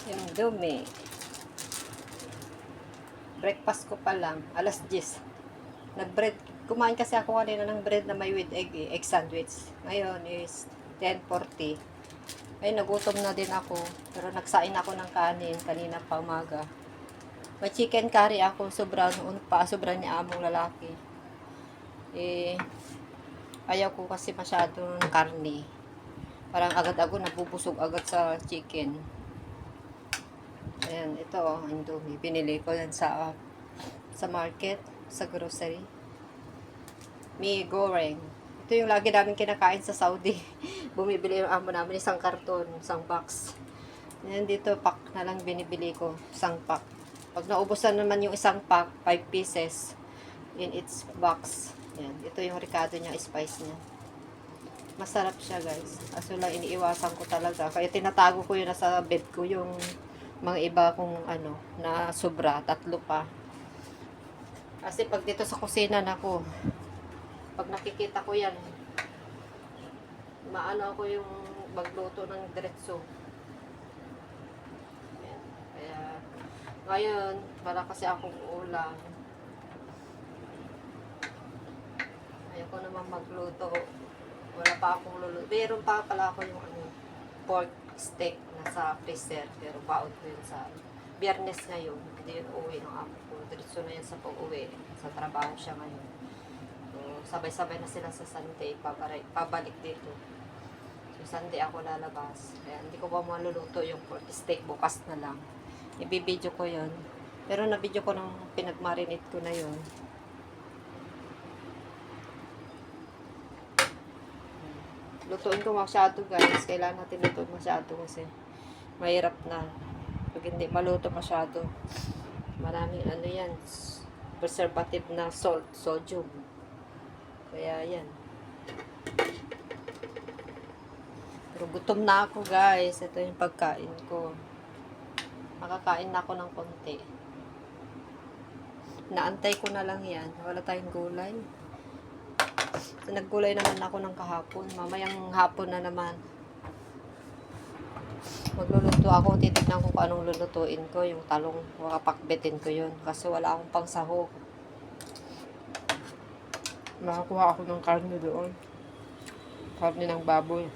Yung dumi. Breakfast ko pa lang, alas 10. Nag-bread. Kumain kasi ako kanina ng bread na may with egg, egg sandwich. Ngayon is 10:40. Ay, nagutom na din ako. Pero nagsain ako ng kanin kanina pa umaga. May chicken curry ako, sobra noon pa, sobra ni among lalaki. Ayaw ko kasi masyadong karne. Parang agad-agad nabubusog agad sa chicken. Ayan, ito ang Indomie. Binili ko yan sa market, sa grocery. Mi goreng. Ito yung lagi namin kinakain sa Saudi. Bumibili yung amo namin isang karton, isang box. Ayan, dito pack na lang binibili ko, isang pack. Pag naubusan naman yung isang pack, 5 pieces in its box. Ayan, ito yung ricado niya, spice niya. Masarap siya, guys. Aso lang iniiwasan ko talaga. Kaya tinatago ko yun nasa bed ko yung mga iba kong ano, na sobra, 3 pa. Kasi pag dito sa kusina nako, pag nakikita ko yan, maano ako yung magluto ng diretso. Ayan. Kaya, ngayon, para kasi akong ulam. Ayaw ko naman magluto. Wala pa akong luluto. Meron pa pala ako yung ano, pork steak na sa freezer. Pero baon ko yun sa Biyernes ngayon. Hindi yun uwi ng ako ko. Diretso na yun sa pag-uwi. Sa trabaho siya ngayon. So, sabay-sabay na sila sa Sunday. Pabalik dito. So, Sunday ako lalabas. Kaya hindi ko pa maluluto yung pork steak. Bukas na lang. Ibibidyo ko yun. Pero nabidyo ko nung pinagmarinate ko na yun. Lutuin ko masyado, guys. Kailangan natin lutuin masyado kasi mahirap na. Pag hindi maluto masyado, maraming ano yan, preservative na salt, sodium. Kaya yan. Pero gutom na ako, guys. Ito yung pagkain ko. Makakain na ako ng konti. Naantay ko na lang yan. Wala tayong gulay. So, naggulay naman ako ng kahapon. Mamayang hapon na naman. Magluluto ako. Titignan ko kung anong lulutuin ko. Yung talong, makapakbetin ko yun. Kasi wala akong pang sahog. Makakuha ako ng karne doon. Karne ng baboy.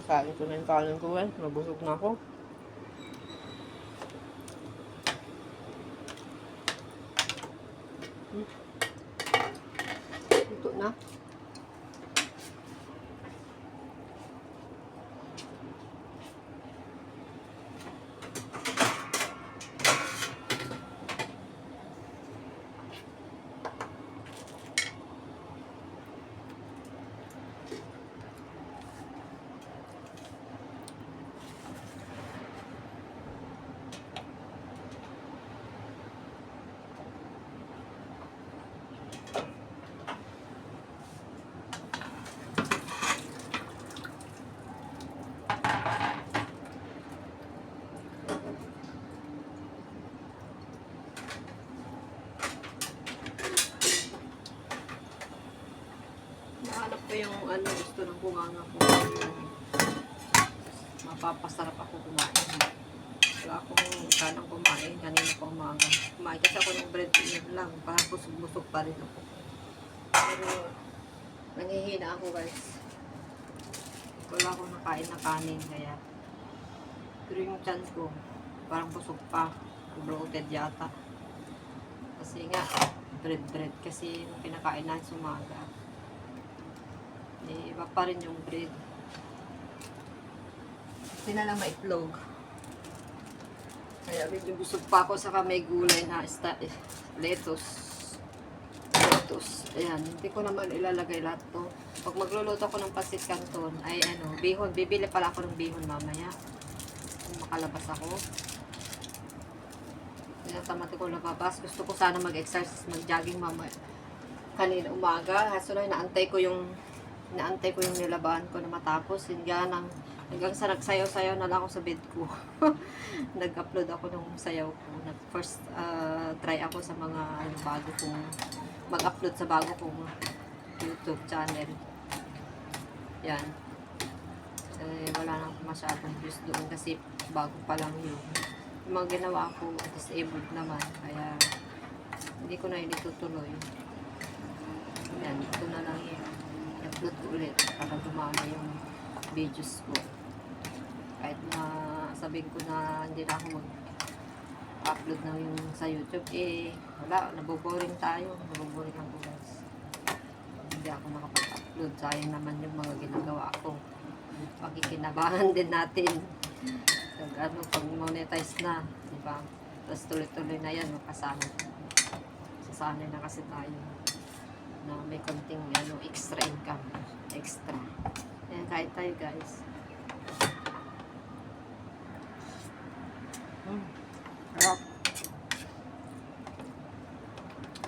Kain ko na yung kanin ko, guys. Nabusog na ako. Ito na. Nahanap ko yung ano, gusto ng bunganga ko. Mapapasarap ako kumain. Wala akong kanang kumain. Kanina pa umaga. Kumain kasi ako ng bread yun lang. Parang busog-busog pa rin ako. Pero, nanghihina ako, guys. Wala akong nakain na kanin. Kaya, pero yung chance ko, parang busog pa. Bloated yata. Kasi nga, bread. Kasi yung pinakain na sa umaga. Iba pa rin yung bread. Buti na lang maitlog. Kaya medyo busog pa ako, saka may gulay na lettuce. Ayan, hindi ko naman ilalagay lahat to. Pag magluluto ako ng pancit canton, ay ano, bihon. Bibili pala ako ng bihon mamaya. Kung makalabas ako. Tinatamad ko lababas. Gusto ko sana mag-exercise, mag-jogging mamaya. Kanina umaga, kaso na inaantay ko yung nilabahan ko na matapos. Hanggang sa nagsayaw-sayaw na lang ako sa bed ko. Nag-upload ako ng sayaw ko. First try ako sa mga bago kong mag-upload sa bago kong YouTube channel. Yan. Wala na akong masyadong views doon kasi bago pa lang yun. Yung mga ginawa ko, disabled naman. Kaya hindi ko na tutuloy. Yan, ito na lang i-upload ko ulit para dumami yung videos ko. Kahit na sabihin ko na hindi na ako mag-upload na yung sa YouTube, wala, naboboring tayo. Naboboring ako guys. Hindi ako nakapag-upload. Sayang naman yung mga ginagawa ko. Pakikinabangan din natin. Pag monetize na, diba? Tapos tuloy-tuloy na yan, makasanay. Sasanay na kasi tayo na may konting extra income. Extra. Ayan, kahit tayo guys. Harap.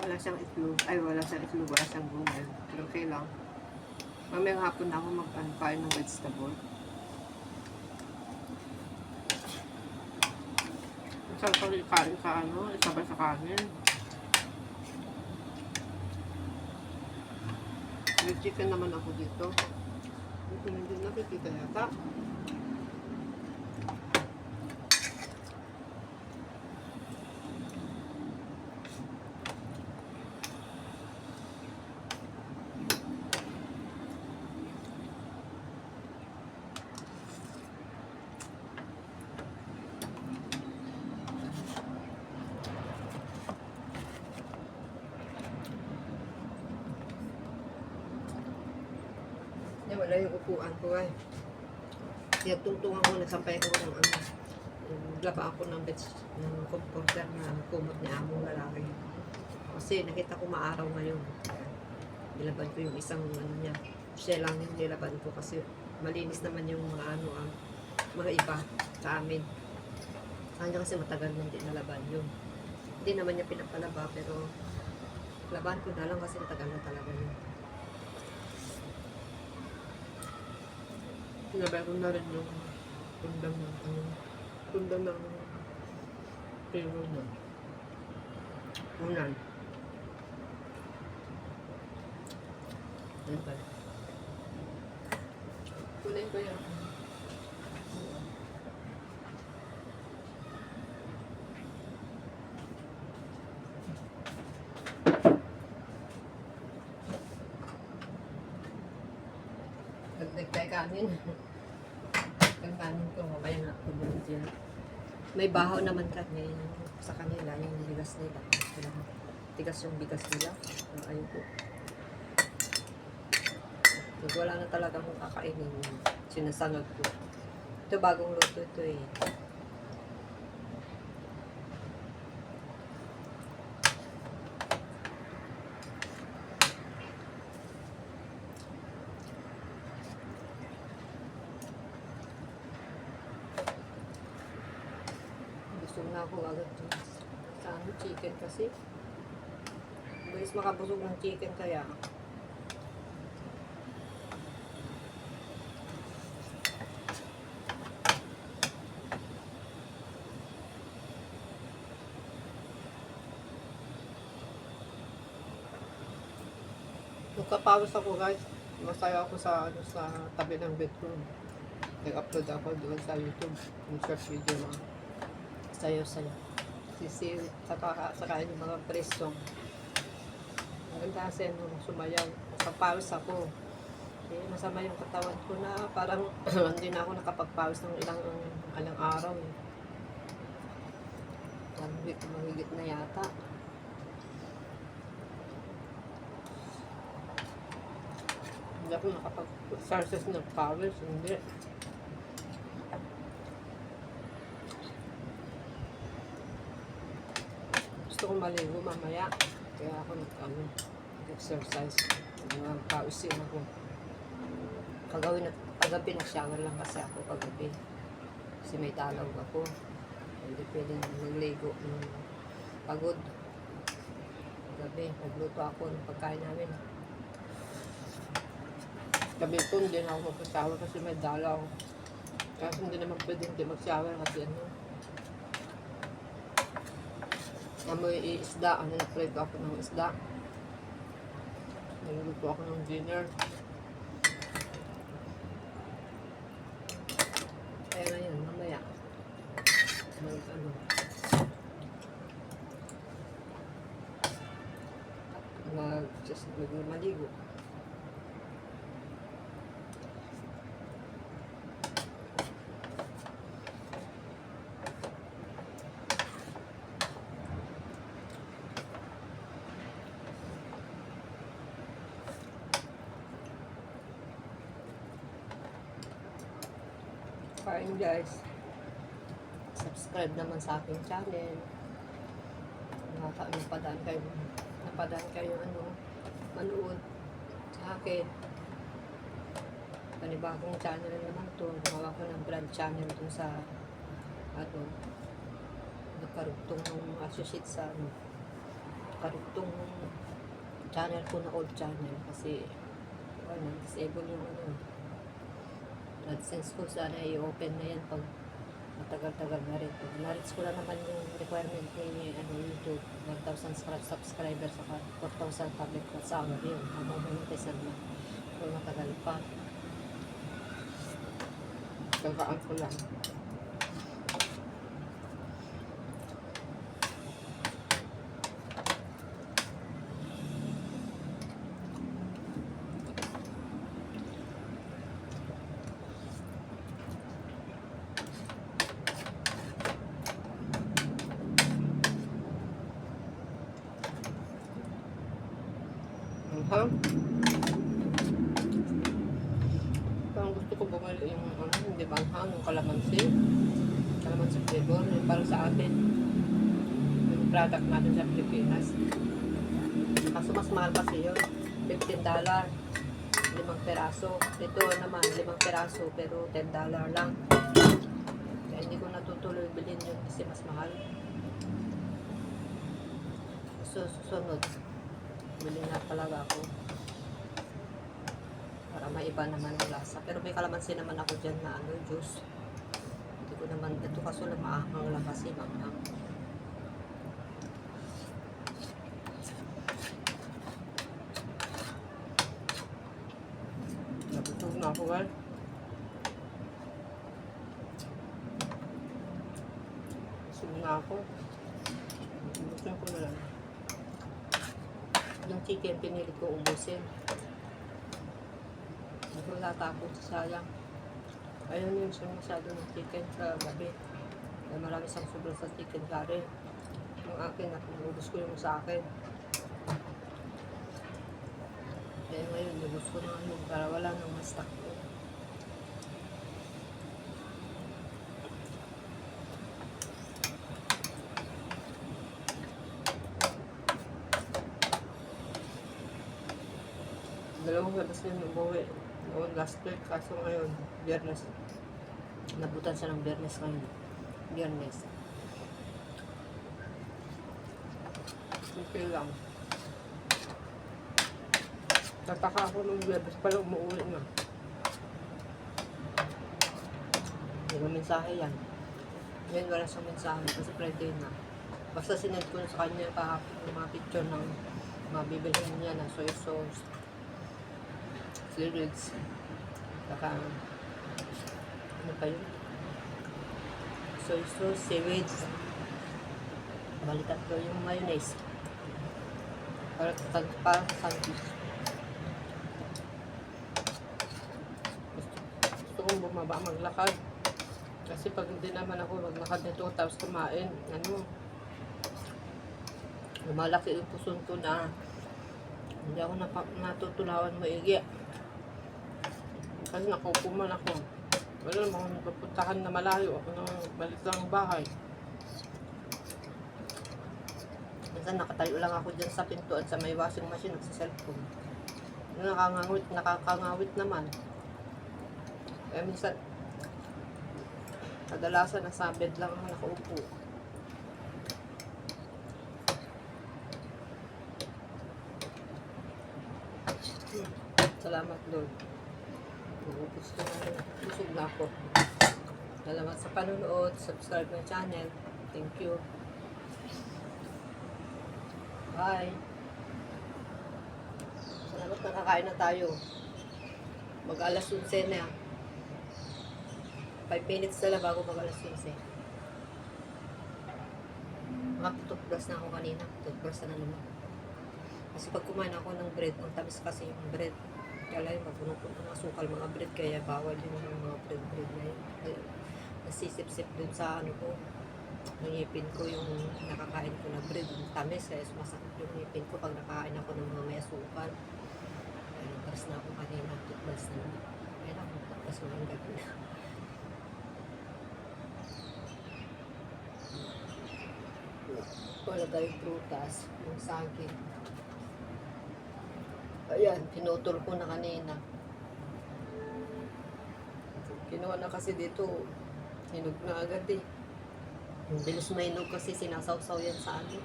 Wala siyang itlog. Ay, wala siyang itlog. Wala siyang gulay. Pero okay lang. Mamayang hapon na ako mag-kain ng vegetable. Masarap pa rin kain sa isabay sa kanin. May chicken naman ako dito. Hindi nakikita yata. Wala yung upuan ko ay. Kaya tungtungan ko, nagsampay ko ng laba ako ng comforter na kumot ni among lalaki. Kasi nakita ko maaraw ngayon. Nilaban ko yung isang niya. Siya lang yung nilaban ko kasi malinis naman yung mga mga iba sa amin. Kanya kasi matagal nang di nalaban yun. Hindi naman niya pinapalaba pero laban ko na lang kasi matagal na talaga yun. Sinabay ko na rin yung tundang ng pero na. Unan. Ano ba? Kunin ko yan. Dagdag tayo kanin. Ang kanin ko, mamaya na ako dyan. May bahaw naman kami sa kanila, yung bigas nila. Tigas yung bigas nila. Ayun po. Pag wala na talaga akong kakainin, sinasangag ko. Ito bagong luto ito eh. Gusto na ako agad sa chicken kasi. Bilis makabusog ng chicken kaya. Nagkapawis ako guys. Masaya ako sa tabi ng bedroom. Nag-upload ako doon sa YouTube. Yung short video na sayo-sayo. Sisirit. Saka yung mga presong. Maganda kasi sumayaw. Nagpapawis ako. Masama yung katawan ko na parang hindi na ako nakapagpawis ng ilang araw. Mahigit na yata. Hindi ako nakapag-exercise ng pawis. Hindi. kong maligo mamaya. Kaya ako nag-exercise. Pausin ako. Kagabi nag-shower lang kasi ako kagabi. Kasi may dalaw ako. Hindi pwedeng magligo ng pagod. Kagabi, nagluto ako ng pagkain namin. Gabi ito, hindi na ako mag-shower kasi may dalaw. Kasi hindi naman pwedeng hindi mag-shower kasi amoy isda. Nag-prep ako ng isda. Nagluto ako ng dinner. Kaya na yun, mamaya. Maligo. Kain guys. Subscribe naman sa aking channel. Napadaan kayo manood sa akin. Panibagong channel naman to. Gumawa ko ng brand channel dun sa nakarugtong ng associate sa karugtong channel ko na old channel kasi disable yung AdSense ko. Sana i-open na yan pag matagal-tagal na rin. Pag na-reach ko na naman yung requirement ni YouTube, 1,000 subscribers saka 4,000 public watch hour yun. Mamonetize na. Pero matagal pa. Tagaan ko lang. Parang gusto ko bumili yung hindi banghang, yung kalamansi flavor, yung parang sa atin yung product natin sa Pilipinas. Kaso mas mahal kasi yun, $15, 5 peraso. Ito naman 5 peraso pero $10 lang. Kaya hindi ko natutuloy bilhin yun kasi mas mahal. So susunod bili na talaga ako para maiba naman ang lasa. Pero may kalamansi naman ako dyan na juice. Hindi ko naman, ito kaso lang maahang lang kasi manghang. Nabutog na ako guys. Busog na ako. Ubusin ko na lang. Yung chicken, pinilit ko ubusin. Hindi ko natapos, sayang. Ayun yung masyado ng chicken sa gabi. Ay, marami siyang sobrang sa chicken curry. Yung akin, ubus ko yung sa akin. Kaya ngayon, ubus ko na yun para wala nang ma-stock ko. Dalawang labas na yung umuwi. Noon last week, kaso ngayon, Biyernes. Nabutan siya ng Biyernes ngayon. Biyernes. Okay lang. Tataka ako nung Biyernes pala umuwi na. Hindi ko mensahe yan. Ngayon wala siyang mensahe kasi Friday na. Basta sinend ko na sa kanya kahapon yung mga picture ng mabibilhin niya na soy sauce. Lyrics. Saka, ano pa yun? Soy sauce, seaweed. Balikat ko yung mayonnaise. Para sandwich. Gusto kong bumaba maglakad. Kasi pag hindi naman ako maglakad nito tapos kumain, lumalaki yung puson ko na hindi ako natutulawan maigi. Kasi nakukuman ako. Wala namang napupuntahan na malayo. Ako nang balik lang ang bahay. Minsan nakatayo lang ako dyan sa pintuan sa may washing machine nagsa-cellphone. Nakakangawit naman. Kaya minsan, kadalasan nasa bed lang ako nakaupo. Salamat Lord. Ubus ko na. Busog na ako. Salamat sa panonood. Subscribe ng channel. Thank you. Bye. Salamat nakakain na tayo. Mag alas 11 na. 5 minutes na lang bago mag alas 11. Makaputuplas na ako kanina. Tutuplas na naman. Kasi pag kumain ako ng bread, ang tamis kasi yung bread. Kaya yung magpunong-punong ng asukal mga bread, kaya bawal yung mga bread na yun. Kaya nasisip-sip dun sa ano ko, ng ngipin ko yung nakakain ko na bread. Yung tamis, kaya sumasakit yung ngipin ko pag nakain ako ng mga may asukal. Kaya nagparas na ako kanina, tutuplas na naman. Kaya lang, tutuplas mo ang gabi na. Wala tayong prutas, yung saging. Ayan, pinutol ko na kanina. Kinuha na kasi dito, hinog na agad eh. Yung bilis mainog kasi sinasawsaw yan sa ano.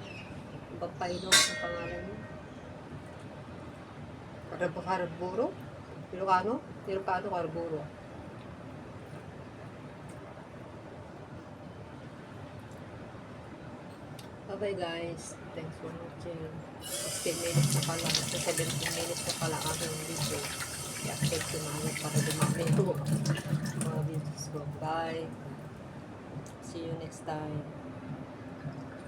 Pampainog sa pangalan mo. Carburo? Ilocano? Ilocano, Carburo. Bye guys. Thanks for watching. 16 minutes na pala. 17 minutes na pala aking video. I-update ko na para dumami ito. Mga videos ko. Bye. See you next time.